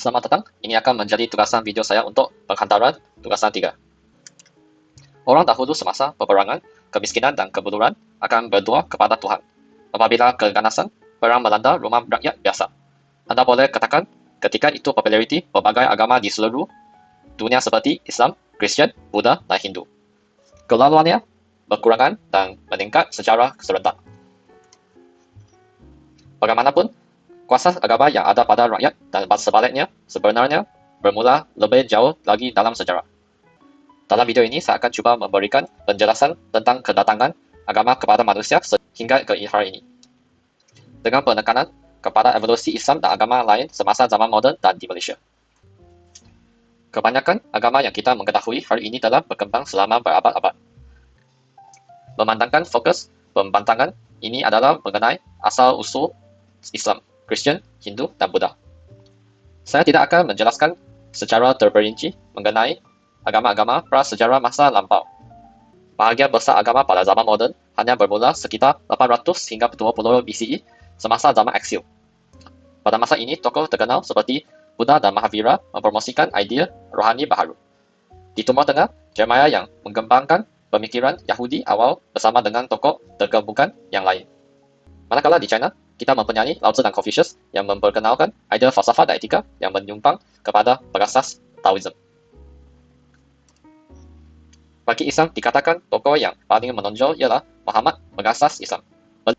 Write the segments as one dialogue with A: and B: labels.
A: Selamat datang, ini akan menjadi tugasan video saya untuk penghantaran tugasan 3. Orang dahulu semasa peperangan, kemiskinan dan kebodohan akan berdoa kepada Tuhan. Apabila keganasan, perang melanda rumah rakyat biasa. Anda boleh katakan ketika itu populariti berbagai agama di seluruh dunia seperti Islam, Kristian, Buddha, dan Hindu. Kelaluannya berkurangan dan meningkat secara serentak. Bagaimanapun, kuasa agama yang ada pada rakyat dan sebaliknya sebenarnya bermula lebih jauh lagi dalam sejarah. Dalam video ini saya akan cuba memberikan penjelasan tentang kedatangan agama kepada manusia hingga ke hari ini, dengan penekanan kepada evolusi Islam dan agama lain semasa zaman moden dan di Malaysia. Kebanyakan agama yang kita mengetahui hari ini telah berkembang selama berabad-abad. Memandangkan fokus pembantangan ini adalah mengenai asal-usul Islam, Kristian, Hindu, dan Buddha. Saya tidak akan menjelaskan secara terperinci mengenai agama-agama prasejarah masa lampau. Bahagian besar agama pada zaman moden hanya bermula sekitar 800 hingga 20 BCE semasa zaman eksil. Pada masa ini, tokoh terkenal seperti Buddha dan Mahavira mempromosikan idea rohani baharu. Di Timur Tengah, Jeremiah yang mengembangkan pemikiran Yahudi awal bersama dengan tokoh terkemuka yang lain. Manakala di China, kita mempunyai Lao Tzu dan Confucius yang memperkenalkan idea falsafah dan etika yang menyumbang kepada berasas Taoism. Bagi Islam dikatakan tokoh yang paling menonjol ialah Muhammad pengasas Islam.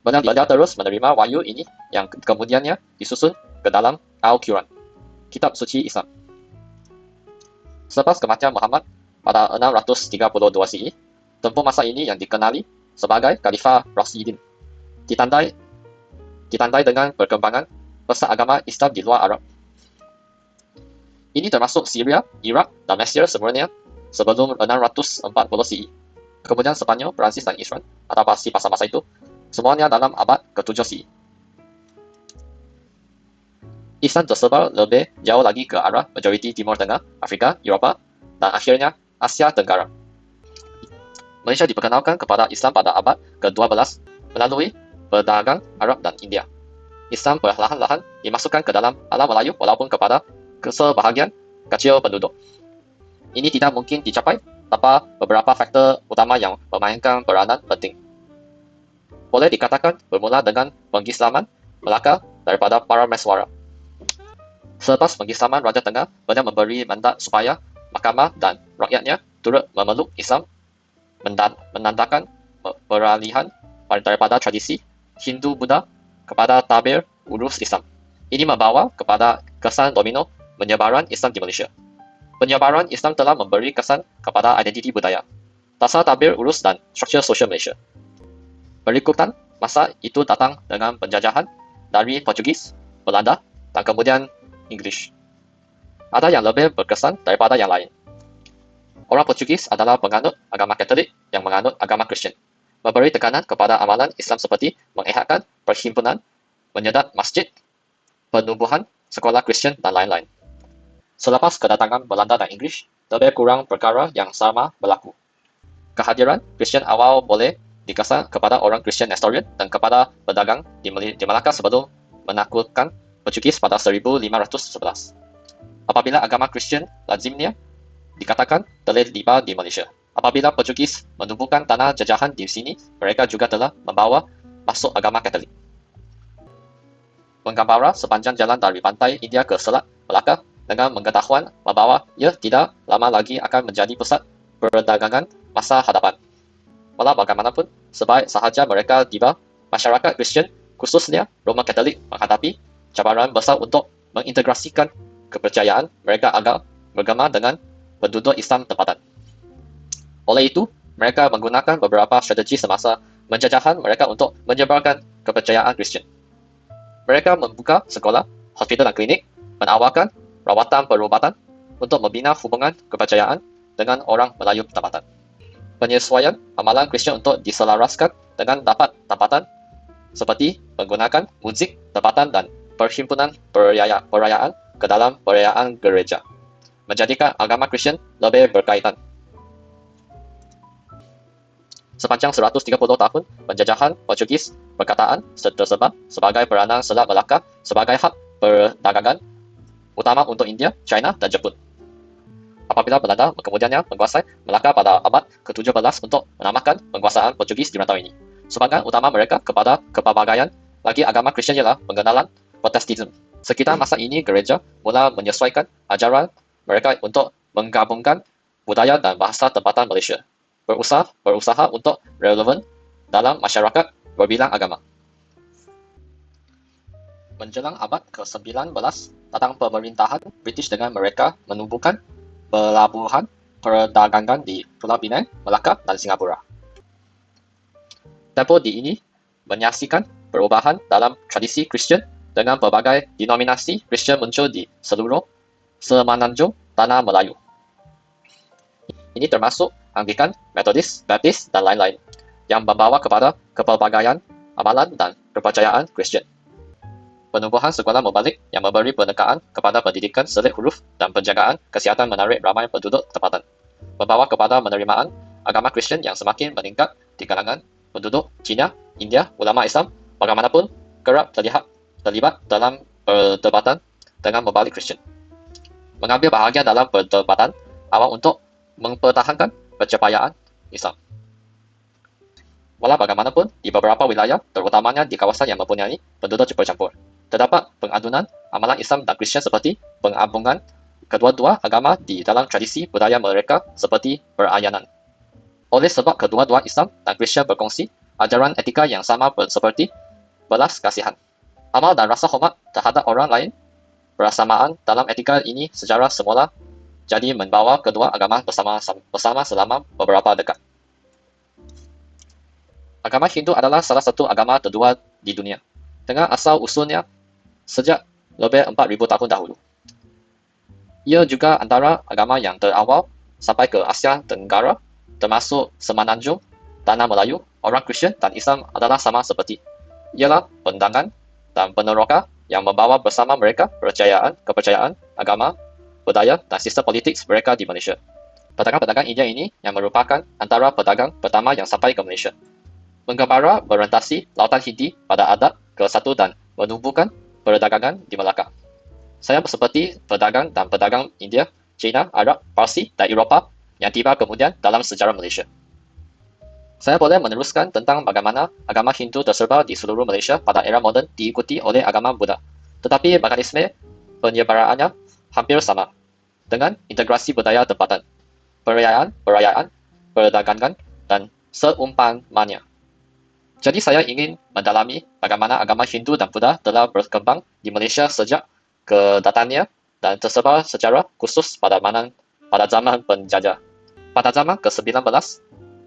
A: Beliau terus menerima wahyu ini yang kemudiannya disusun ke dalam Al-Quran, kitab suci Islam. Selepas kematian Muhammad pada 632 CE, tempoh masa ini yang dikenali sebagai Khalifah Rasyidin, ditandai dengan perkembangan pesat agama Islam di luar Arab. Ini termasuk Syria, Iraq, dan Mesir sebenarnya sebelum 640 CE. Kemudian Spanyol, Perancis, dan Israel atau pada masa itu, semuanya dalam abad ke-7 CE. Islam tersebar lebih jauh lagi ke arah majoriti Timur Tengah, Afrika, Eropah, dan akhirnya Asia Tenggara. Malaysia diperkenalkan kepada Islam pada abad ke-12 melalui perdagangan Arab dan India. Islam perlahan-lahan dimasukkan ke dalam alam Melayu walaupun kepada sebahagian kecil penduduk. Ini tidak mungkin dicapai tanpa beberapa faktor utama yang memainkan peranan penting. Boleh dikatakan bermula dengan pengislaman Melaka daripada para Meswara. Selepas pengislaman Raja Tengah, beliau memberi mandat supaya mahkamah dan rakyatnya turut memeluk Islam, menandakan peralihan daripada tradisi Hindu-Buddha kepada tabir urus Islam. Ini membawa kepada kesan domino penyebaran Islam di Malaysia. Penyebaran Islam telah memberi kesan kepada identiti budaya, dasar tabir urus dan struktur sosial Malaysia. Berikutan masa itu datang dengan penjajahan dari Portugis, Belanda, dan kemudian English. Ada yang lebih berkesan daripada yang lain. Orang Portugis adalah penganut agama Katolik yang menganut agama Kristian, memberi tekanan kepada amalan Islam seperti mengehatkan perhimpunan, menyedat masjid, penubuhan sekolah Kristian, dan lain-lain. Selepas kedatangan Belanda dan English, lebih kurang perkara yang sama berlaku. Kehadiran Kristian awal boleh dikesan kepada orang Kristian Nestorian dan kepada pedagang di Melaka sebelum menaklukkan Portugis pada 1511. Apabila agama Kristian lazimnya dikatakan telah tiba di Malaysia. Apabila Portugis menubuhkan tanah jajahan di sini, mereka juga telah membawa masuk agama Katolik. Menggambara sepanjang jalan dari pantai India ke Selat Melaka dengan pengetahuan bahwa ia tidak lama lagi akan menjadi pusat perdagangan masa hadapan. Walau bagaimanapun, sebaik sahaja mereka tiba, masyarakat Kristian, khususnya Roman Katolik, menghadapi cabaran besar untuk mengintegrasikan kepercayaan mereka agar bergema dengan penduduk Islam tempatan. Oleh itu, mereka menggunakan beberapa strategi semasa penjajahan mereka untuk menyebarkan kepercayaan Kristian. Mereka membuka sekolah, hospital dan klinik, menawarkan rawatan perubatan untuk membina hubungan kepercayaan dengan orang Melayu tempatan. Penyesuaian amalan Kristian untuk diselaraskan dengan tempatan seperti menggunakan muzik tempatan dan perhimpunan perayaan ke dalam perayaan gereja, menjadikan agama Kristian lebih berkaitan. Sepanjang 130 tahun penjajahan Portugis, perkataan tersebar sebagai peranan Selat Melaka sebagai hak perdagangan utama untuk India, China, dan Jepun. Apabila Belanda kemudiannya menguasai Melaka pada abad ke-17 untuk menamakan penguasaan Portugis di rantau ini. Sumbangan utama mereka kepada kepelbagaian lagi agama Kristian ialah pengenalan Protestantisme. Sekitar masa ini gereja mula menyesuaikan ajaran mereka untuk menggabungkan budaya dan bahasa tempatan Malaysia. Berusaha untuk relevan dalam masyarakat berbilang agama. Menjelang abad ke-19, datang pemerintahan British dengan mereka menubuhkan pelabuhan perdagangan di Pulau Penang, Melaka, dan Singapura. Tempoh di ini menyaksikan perubahan dalam tradisi Kristian dengan berbagai denominasi Kristian muncul di seluruh semenanjung tanah Melayu. Ini termasuk Anglikan, Methodist, Baptist, dan lain-lain, yang membawa kepada kepelbagaian amalan dan kepercayaan Kristian. Penubuhan sekolah membalik yang memberi penekangan kepada pendidikan selit huruf dan penjagaan kesihatan menarik ramai penduduk tempatan, membawa kepada penerimaan agama Kristian yang semakin meningkat di kalangan penduduk Cina, India. Ulama Islam bagaimanapun kerap terlibat dalam perdebatan dengan membalik Kristian, mengambil bahagian dalam perdebatan awal untuk mempertahankan pencapaian Islam. Walau bagaimanapun, di beberapa wilayah, terutamanya di kawasan yang mempunyai penduduk bercampur, terdapat pengadunan amalan Islam dan Kristian seperti penggabungan kedua-dua agama di dalam tradisi budaya mereka seperti perayanan. Oleh sebab kedua-dua Islam dan Kristian berkongsi ajaran etika yang sama seperti belas kasihan, amal dan rasa hormat terhadap orang lain, bersamaan dalam etika ini secara semula jadi membawa kedua agama bersama selama beberapa dekad. Agama Hindu adalah salah satu agama tertua di dunia, dengan asal usulnya sejak lebih 4,000 tahun dahulu. Ia juga antara agama yang terawal sampai ke Asia Tenggara, termasuk semenanjung tanah Melayu. Orang Kristian dan Islam adalah sama seperti, ialah pendangan dan peneroka yang membawa bersama mereka kepercayaan, agama, budaya, dan sistem politik mereka di Malaysia. Pedagang-pedagang India ini yang merupakan antara pedagang pertama yang sampai ke Malaysia, menggembara merentasi lautan Hindi pada abad ke-1 dan menumbuhkan perdagangan di Melaka. Saya seperti pedagang dan pedagang India, China, Arab, Parsi, dan Eropah yang tiba kemudian dalam sejarah Malaysia. Saya boleh meneruskan tentang bagaimana agama Hindu tersebar di seluruh Malaysia pada era moden diikuti oleh agama Buddha. Tetapi mekanisme penyebarannya hampir sama, dengan integrasi budaya tempatan, perayaan, perdagangan, dan seumpamanya. Jadi saya ingin mendalami bagaimana agama Hindu dan Buddha telah berkembang di Malaysia sejak kedatangannya dan tersebar secara khusus pada zaman penjajah. Pada zaman ke-19,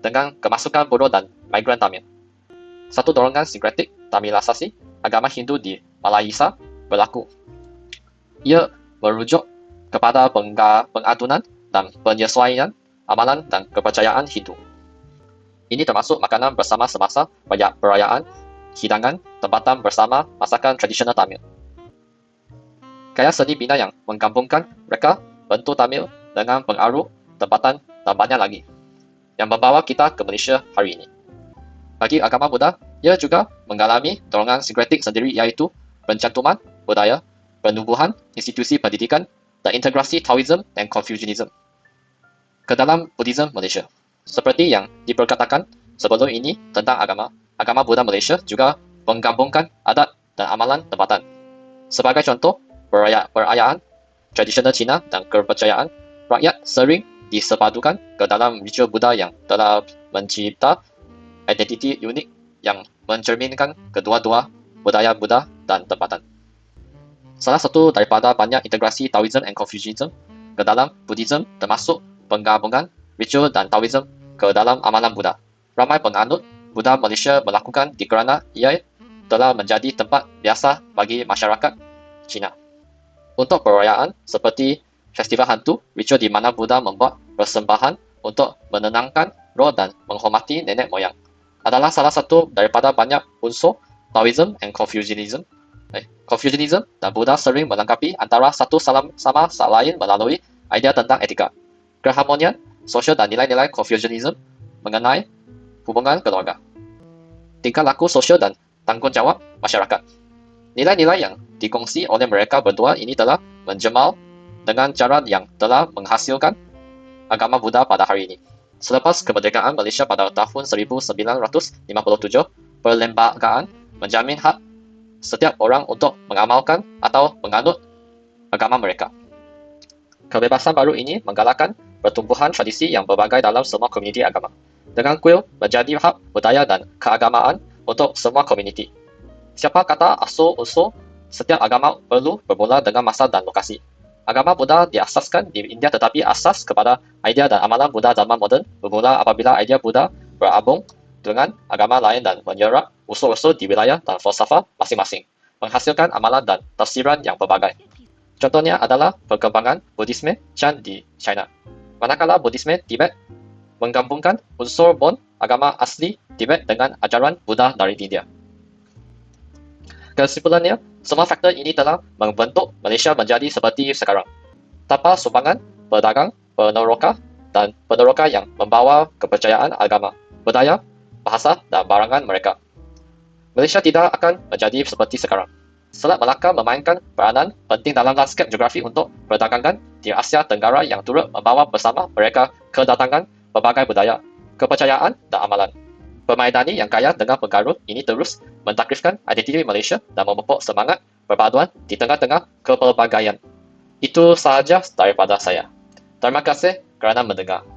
A: dengan kemasukan buruh dan migran Tamil, satu dorongan sinkretik Tamilisasi agama Hindu di Malaysia berlaku. Ia merujuk kepada pengadunan dan penyesuaian amalan dan kepercayaan Hindu. Ini termasuk makanan bersama semasa perayaan, hidangan tempatan bersama masakan tradisional Tamil. Gaya seni bina yang menggabungkan mereka bentuk Tamil dengan pengaruh tempatan dan banyak lagi, yang membawa kita ke Malaysia hari ini. Bagi agama Buddha, ia juga mengalami dorongan sinkretik sendiri, iaitu pencantuman budaya, penubuhan institusi pendidikan, dan integrasi Taoism dan Confucianism ke dalam Buddhism Malaysia. Seperti yang diperkatakan sebelum ini tentang agama Buddha Malaysia juga menggabungkan adat dan amalan tempatan. Sebagai contoh, perayaan tradisional Cina dan kepercayaan rakyat sering disepadukan ke dalam ritual Buddha yang telah mencipta identiti unik yang mencerminkan kedua-dua budaya Buddha dan tempatan. Salah satu daripada banyak integrasi Taoism dan Confucianism ke dalam Buddhism termasuk penggabungan ritual dan Taoism ke dalam amalan Buddha. Ramai penganut Buddha Malaysia melakukan kerana ia telah menjadi tempat biasa bagi masyarakat Cina. Untuk perayaan seperti festival hantu, ritual di mana Buddha membuat persembahan untuk menenangkan roh dan menghormati nenek moyang, adalah salah satu daripada banyak unsur Taoism dan Confucianism. Confucianism dan Buddha sering melengkapi antara satu sama lain melalui idea tentang etika, keharmonian sosial dan nilai-nilai Confucianism mengenai hubungan keluarga, tingkah laku sosial dan tanggungjawab masyarakat. Nilai-nilai yang dikongsi oleh mereka berdua ini telah menjemal dengan cara yang telah menghasilkan agama Buddha pada hari ini. Selepas kemerdekaan Malaysia pada tahun 1957, perlembagaan menjamin hak setiap orang untuk mengamalkan atau menganut agama mereka. Kebebasan baru ini menggalakkan pertumbuhan tradisi yang berbagai dalam semua komuniti agama, dengan kuil menjadi hak budaya dan keagamaan untuk semua komuniti. Siapa kata asal-usul setiap agama perlu bermula dengan masa dan lokasi. Agama Buddha diasaskan di India tetapi asas kepada idea dan amalan Buddha zaman moden bermula apabila idea Buddha berabung dengan agama lain dan menyerap usul-usul di wilayah dan falsafah masing-masing, menghasilkan amalan dan tafsiran yang berbagai. Contohnya adalah perkembangan Buddhisme Chan di China. Manakala Buddhisme Tibet menggabungkan unsur Bon, agama asli Tibet dengan ajaran Buddha dari India. Kesimpulannya, semua faktor ini telah membentuk Malaysia menjadi seperti sekarang. Tanpa sumbangan, pedagang, peneroka, dan peneroka yang membawa kepercayaan agama, budaya, bahasa, dan barangan mereka, Malaysia tidak akan menjadi seperti sekarang. Selat Melaka memainkan peranan penting dalam lanskap geografi untuk perdagangan di Asia Tenggara yang turut membawa bersama mereka kedatangan berbagai budaya, kepercayaan, dan amalan. Permaidani yang kaya dengan pengaruh ini terus mentakrifkan identiti Malaysia dan memupuk semangat perpaduan di tengah-tengah kepelbagaian. Itu sahaja daripada saya. Terima kasih kerana mendengar.